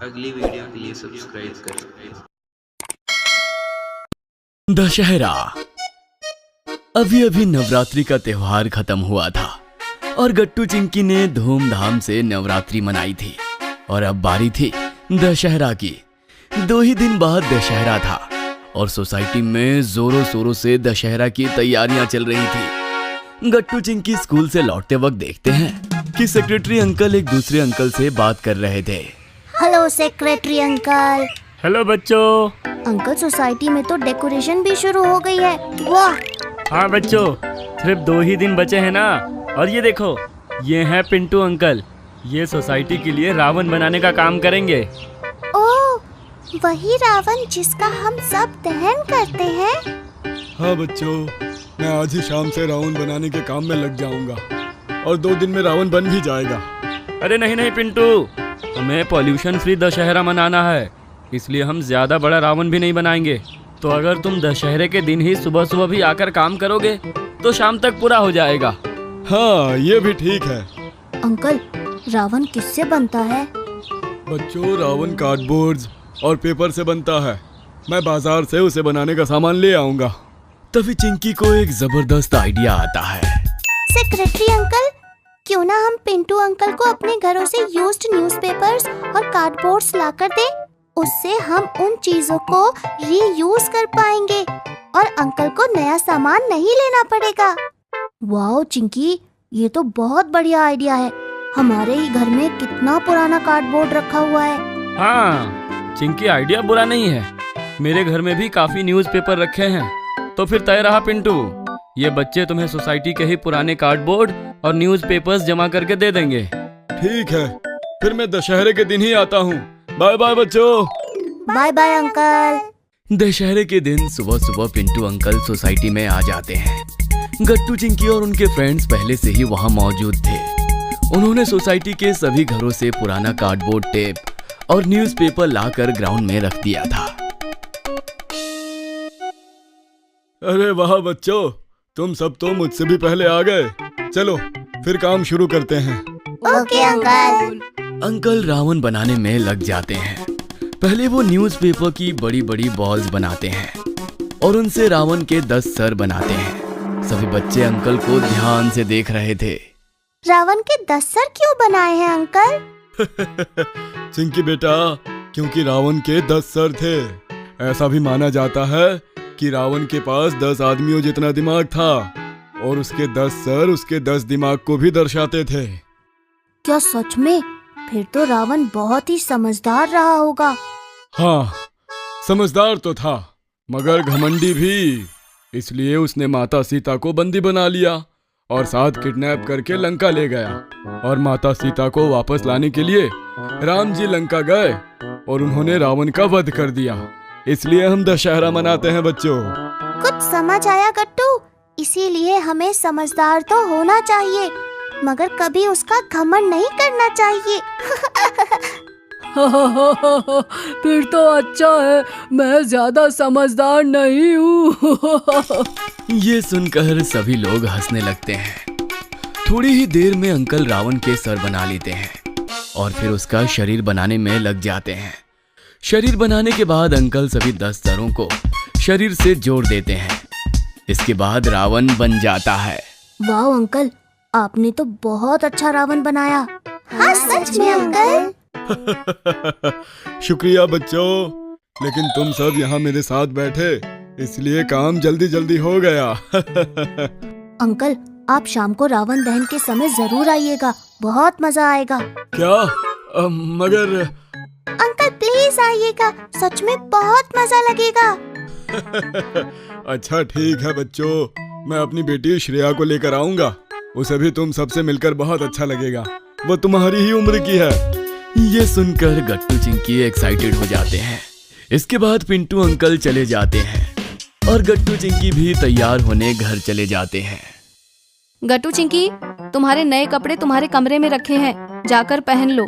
अगली वीडियो के लिए सब्सक्राइब करें। दशहरा। अभी अभी नवरात्रि का त्योहार खत्म हुआ था और गट्टू चिंकी ने धूमधाम से नवरात्रि मनाई थी और अब बारी थी दशहरा की। 2 ही दिन बाद दशहरा था और सोसाइटी में जोरों शोरों से दशहरा की तैयारियां चल रही थी। गट्टू चिंकी स्कूल से लौटते वक्त देखते हैं कि सेक्रेटरी अंकल एक दूसरे अंकल से बात कर रहे थे। Hello secretary uncle. हेलो बच्चों। अंकल सोसाइटी में तो डेकोरेशन भी शुरू हो गई है। वाह। हाँ बच्चों, सिर्फ 2 ही दिन बचे हैं ना। और ये देखो, ये हैं पिंटू अंकल। ये सोसाइटी के लिए रावण बनाने का काम करेंगे। ओह, वही रावण जिसका हम सब दहन करते हैं। हाँ बच्चों, मैं आज ही शाम से रावण बनाने के काम में लग जाऊंगा और 2 दिन में रावण बन भी जाएगा। अरे नहीं नहीं पिंटू, हमें पॉल्यूशन फ्री दशहरा मनाना है, इसलिए हम ज्यादा बड़ा रावण भी नहीं बनाएंगे। तो अगर तुम दशहरे के दिन ही सुबह सुबह भी आकर काम करोगे तो शाम तक पूरा हो जाएगा। हाँ, ये भी ठीक है। अंकल, रावण किससे बनता है? बच्चों, रावण कार्डबोर्ड्स और पेपर से बनता है। मैं बाजार से उसे बनाने का सामान ले आऊंगा। तभी चिंकी को एक जबरदस्त आइडिया आता है। सेक्रेटरी अंकल, क्यों ना हम पिंटू अंकल को अपने घरों से यूज्ड न्यूज़पेपर्स और कार्डबोर्ड्स लाकर दें। उससे हम उन चीजों को रीयूज कर पाएंगे और अंकल को नया सामान नहीं लेना पड़ेगा। वाओ चिंकी, ये तो बहुत बढ़िया आइडिया है। हमारे ही घर में कितना पुराना कार्डबोर्ड रखा हुआ है। हाँ, चिंकी आइडिया बुरा नहीं है। मेरे घर में भी काफी न्यूज़पेपर रखे हैं। तो फिर तय रहा पिंटू, ये बच्चे तुम्हें सोसाइटी के ही पुराने कार्डबोर्ड और न्यूज़पेपर्स जमा करके दे देंगे। ठीक है, फिर मैं दशहरे के दिन ही आता हूँ। बाय बाय बच्चों। Bye bye uncle. दशहरे के दिन सुबह सुबह पिंटू अंकल सोसाइटी में आ जाते हैं। गट्टू चिंकी और उनके फ्रेंड्स पहले से ही वहाँ मौजूद थे। उन्होंने सोसाइटी के सभी घरों से पुराना कार्डबोर्ड, टेप और न्यूज़पेपर लाकर ग्राउंड में रख दिया था। अरे वाह बच्चों, तुम सब तो मुझसे भी पहले आ गए। चलो फिर काम शुरू करते हैं। Okay uncle. अंकल रावण बनाने में लग जाते हैं। पहले वो न्यूज़पेपर की बड़ी बड़ी बॉल्स बनाते हैं और उनसे रावण के 10 सर बनाते हैं। सभी बच्चे अंकल को ध्यान से देख रहे थे। रावण के 10 सर क्यों बनाए हैं अंकल? चिंकी बेटा, क्योंकि रावण के 10 सर थे। ऐसा भी माना जाता है कि रावण के पास 10 आदमियों जितना दिमाग था और उसके 10 सर उसके 10 दिमाग को भी दर्शाते थे। क्या सच में? फिर तो रावण बहुत ही समझदार रहा होगा। हाँ, समझदार तो था मगर घमंडी भी। इसलिए उसने माता सीता को बंदी बना लिया और साथ किडनैप करके लंका ले गया। और माता सीता को वापस लाने के लिए राम जी लंका गए और उन्होंने रावण का वध कर दिया। इसलिए हम दशहरा मनाते हैं बच्चों। कुछ समझ आया गट्टू? इसीलिए हमें समझदार तो होना चाहिए मगर कभी उसका घमंड नहीं करना चाहिए। फिर तो अच्छा है, मैं ज्यादा समझदार नहीं हूँ। ये सुनकर सभी लोग हंसने लगते हैं। थोड़ी ही देर में अंकल रावण के सर बना लेते हैं और फिर उसका शरीर बनाने में लग जाते हैं। शरीर बनाने के बाद अंकल सभी 10 सरों को शरीर से जोड़ देते हैं। इसके बाद रावण बन जाता है। वाह अंकल, आपने तो बहुत अच्छा रावण बनाया। हाँ सच में अंकल। शुक्रिया बच्चों, लेकिन तुम सब यहाँ मेरे साथ बैठे इसलिए काम जल्दी जल्दी हो गया। अंकल, आप शाम को रावण दहन के समय जरूर आइएगा, बहुत मजा आएगा। क्या? मगर अंकल प्लीज आइएगा, सच में बहुत मजा लगेगा। अच्छा ठीक है बच्चों, मैं अपनी बेटी श्रेया को लेकर आऊंगा। उसे भी तुम सबसे मिलकर बहुत अच्छा लगेगा। वो तुम्हारी ही उम्र की है। ये सुनकर गट्टू चिंकी एक्साइटेड हो जाते हैं। इसके बाद पिंटू अंकल चले जाते हैं और गट्टू चिंकी भी तैयार होने घर चले जाते हैं। गट्टू चिंकी, तुम्हारे नए कपड़े तुम्हारे कमरे में रखे हैं, जाकर पहन लो।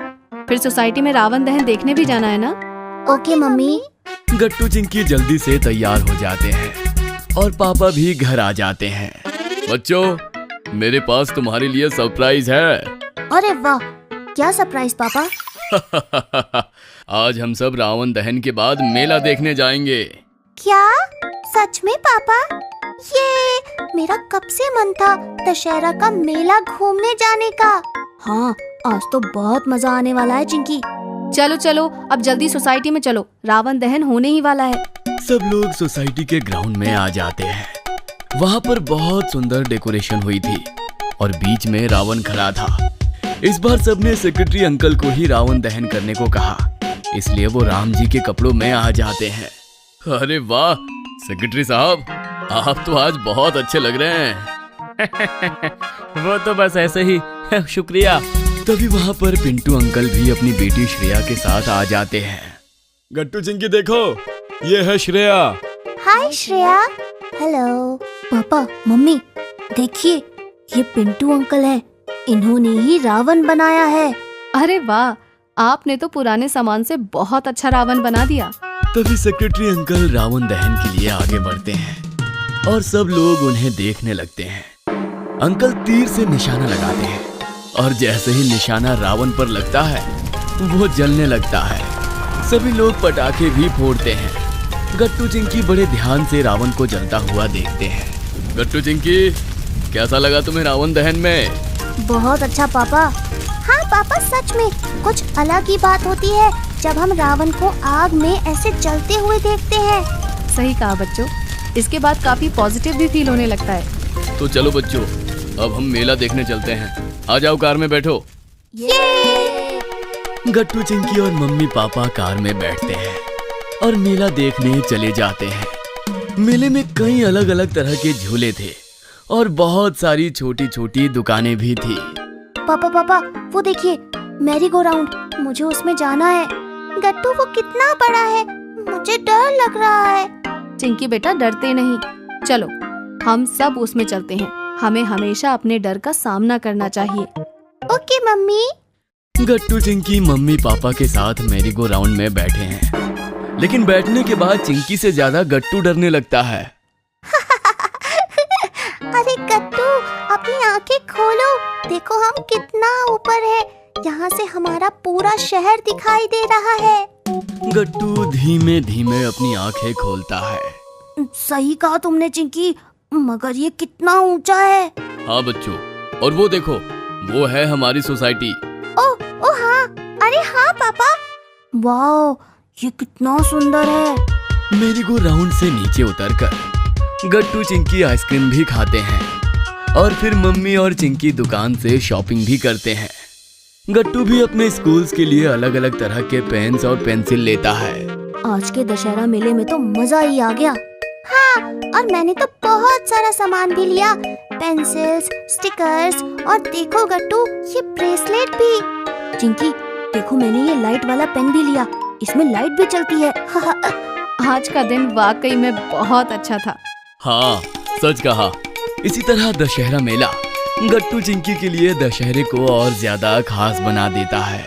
फिर सोसाइटी में रावण दहन देखने भी जाना है ना। Okay mummy. गट्टू चिंकी जल्दी से तैयार हो जाते हैं और पापा भी घर आ जाते हैं। बच्चों, मेरे पास तुम्हारे लिए सरप्राइज है। अरे वाह, क्या सरप्राइज पापा? आज हम सब रावण दहन के बाद मेला देखने जाएंगे। क्या सच में पापा? ये मेरा कब से मन था दशहरा का मेला घूमने जाने का। हाँ, आज तो बहुत मजा आने वाला है चिंकी। चलो चलो, अब जल्दी सोसाइटी में चलो, रावण दहन होने ही वाला है। सब लोग सोसाइटी के ग्राउंड में आ जाते हैं। वहाँ पर बहुत सुंदर डेकोरेशन हुई थी और बीच में रावण खड़ा था। इस बार सबने सेक्रेटरी अंकल को ही रावण दहन करने को कहा, इसलिए वो राम जी के कपड़ों में आ जाते हैं। अरे वाह सेक्रेटरी साहब, आप तो आज बहुत अच्छे लग रहे हैं। वो तो बस ऐसे ही। शुक्रिया। तभी वहाँ पर पिंटू अंकल भी अपनी बेटी श्रेया के साथ आ जाते हैं। गट्टू चिंकी देखो, ये है श्रेया। हाय श्रेया। हेलो। पापा मम्मी देखिए, ये पिंटू अंकल हैं। इन्होंने ही रावण बनाया है। अरे वाह, आपने तो पुराने सामान से बहुत अच्छा रावण बना दिया। तभी सेक्रेटरी अंकल रावण दहन के लिए आगे बढ़ते हैं और सब लोग उन्हें देखने लगते हैं। अंकल तीर से निशाना लगाते हैं और जैसे ही निशाना रावण पर लगता है वो जलने लगता है। सभी लोग पटाखे भी फोड़ते हैं। गट्टू चिंकी बड़े ध्यान से रावण को जलता हुआ देखते हैं। गट्टू चिंकी, कैसा लगा तुम्हें रावण दहन में? बहुत अच्छा पापा। हाँ पापा, सच में कुछ अलग ही बात होती है जब हम रावण को आग में ऐसे जलते हुए देखते हैं। सही कहा बच्चों, इसके बाद काफी पॉजिटिव भी फील होने लगता है। तो चलो बच्चों, अब हम मेला देखने चलते हैं। आ जाओ, कार में बैठो। गट्टू चिंकी और मम्मी पापा कार में बैठते हैं और मेला देखने चले जाते हैं। मेले में कई अलग अलग तरह के झूले थे और बहुत सारी छोटी छोटी दुकानें भी थी। पापा पापा, वो देखिए मैरी गो राउंड, मुझे उसमें जाना है। गट्टू वो कितना बड़ा है, मुझे डर लग रहा है। चिंकी बेटा डरते नहीं, चलो हम सब उसमें चलते हैं। हमें हमेशा अपने डर का सामना करना चाहिए। Okay mummy. Gattu Chinki mummy papa के साथ मैरी गो राउंड में बैठे हैं, लेकिन बैठने के बाद चिंकी से ज्यादा गट्टू डरने लगता है। अरे गट्टू, अपनी आंखें खोलो, देखो हम कितना ऊपर है। यहाँ से हमारा पूरा शहर दिखाई दे रहा है। गट्टू धीमे धीमे अपनी आंखें खोलता है। सही कहा तुमने चिंकी, मगर ये कितना ऊंचा है। हाँ बच्चों, और वो देखो, वो है हमारी सोसाइटी। ओ हाँ, अरे हाँ पापा। वाह, ये कितना सुंदर है। मेरी गो राउंड से नीचे उतरकर गट्टू चिंकी आइसक्रीम भी खाते हैं और फिर मम्मी और चिंकी दुकान से शॉपिंग भी करते हैं। गट्टू भी अपने स्कूल्स के लिए अलग अलग तरह के पेन्स और पेंसिल लेता है। आज के दशहरा मेले में तो मजा ही आ गया। हाँ, और मैंने तो बहुत सारा सामान भी लिया, पेंसिल्स, स्टिकर्स और देखो गट्टू, ये ब्रेसलेट भी। चिंकी देखो, मैंने ये लाइट वाला पेन भी लिया, इसमें लाइट भी चलती है। आज का दिन वाकई में बहुत अच्छा था। हाँ सच कहा। इसी तरह दशहरा मेला गट्टू चिंकी के लिए दशहरे को और ज्यादा खास बना देता है।